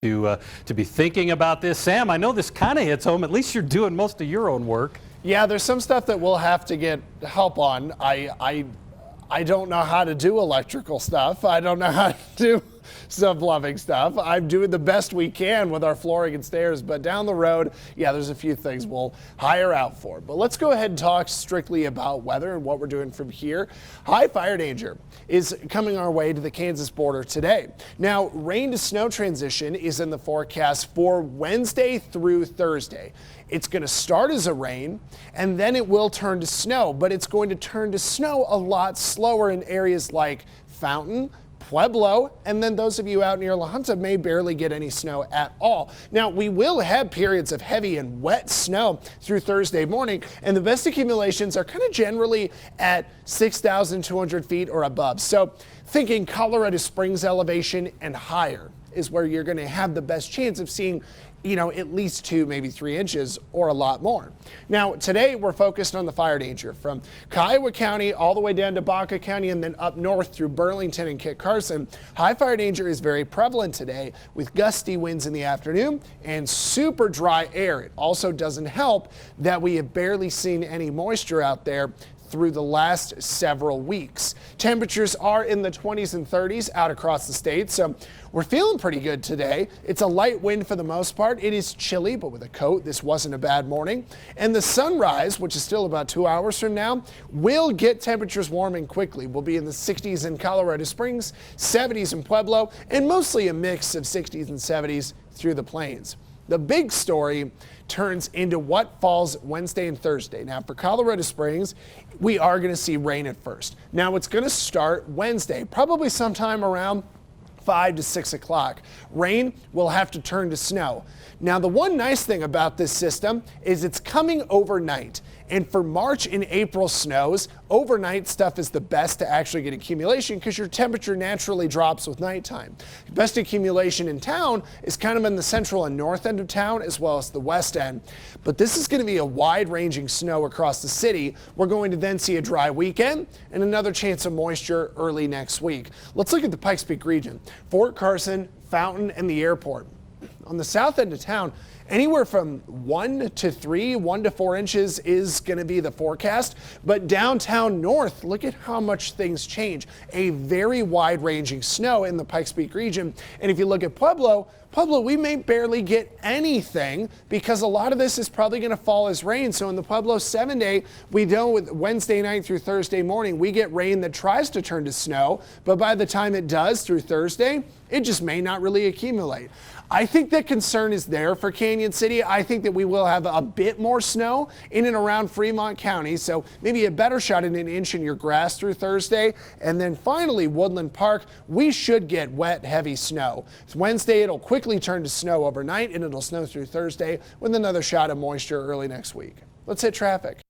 to be thinking about this. Sam, I know this kind of hits home. At least you're doing most of your own work. Yeah, there's some stuff that we'll have to get help on. I don't know how to do electrical stuff. I don't know how to do some plumbing stuff. I'm doing the best we can with our flooring and stairs, but down the road, yeah, there's a few things we'll hire out for. But let's go ahead and talk strictly about weather and what we're doing from here. High fire danger is coming our way to the Kansas border today. Now, rain to snow transition is in the forecast for Wednesday through Thursday. It's going to start as a rain, and then it will turn to snow, but it's going to turn to snow a lot slower in areas like Fountain, Pueblo, and then those of you out near La Junta may barely get any snow at all. Now, we will have periods of heavy and wet snow through Thursday morning, and the best accumulations are kind of generally at 6,200 feet or above. So thinking Colorado Springs elevation and higher is where you're going to have the best chance of seeing, at least 2, maybe 3 inches or a lot more. Now, today we're focused on the fire danger from KOAA County all the way down to Baca County and then up north through Burlington and Kit Carson. High fire danger is very prevalent today with gusty winds in the afternoon and super dry air. It also doesn't help that we have barely seen any moisture out there through the last several weeks. Temperatures are in the 20s and 30s out across the state, so we're feeling pretty good today. It's a light wind for the most part. It is chilly, but with a coat, this wasn't a bad morning. And the sunrise, which is still about 2 hours from now, will get temperatures warming quickly. We'll be in the 60s in Colorado Springs, 70s in Pueblo, and mostly a mix of 60s and 70s through the plains. The big story turns into what falls Wednesday and Thursday. Now, for Colorado Springs, we are going to see rain at first. Now, it's going to start Wednesday, probably sometime around 5 to 6 o'clock. Rain will have to turn to snow. Now, the one nice thing about this system is it's coming overnight. And for March and April snows, overnight stuff is the best to actually get accumulation because your temperature naturally drops with nighttime. Best accumulation in town is kind of in the central and north end of town as well as the west end. But this is going to be a wide-ranging snow across the city. We're going to then see a dry weekend and another chance of moisture early next week. Let's look at the Pikes Peak region. Fort Carson, Fountain, and the airport. On the south end of town, anywhere from 1 to 3, 1 to 4 inches is going to be the forecast. But downtown north, look at how much things change. A very wide-ranging snow in the Pikes Peak region. And if you look at Pueblo, we may barely get anything because a lot of this is probably going to fall as rain. So in the Pueblo 7-day, we know with Wednesday night through Thursday morning, we get rain that tries to turn to snow. But by the time it does through Thursday, it just may not really accumulate. I think that concern is there for Canyon City. I think that we will have a bit more snow in and around Fremont County, so maybe a better shot at an inch in your grass through Thursday. And then finally, Woodland Park, we should get wet, heavy snow. It's Wednesday, it'll quickly turn to snow overnight, and it'll snow through Thursday with another shot of moisture early next week. Let's hit traffic.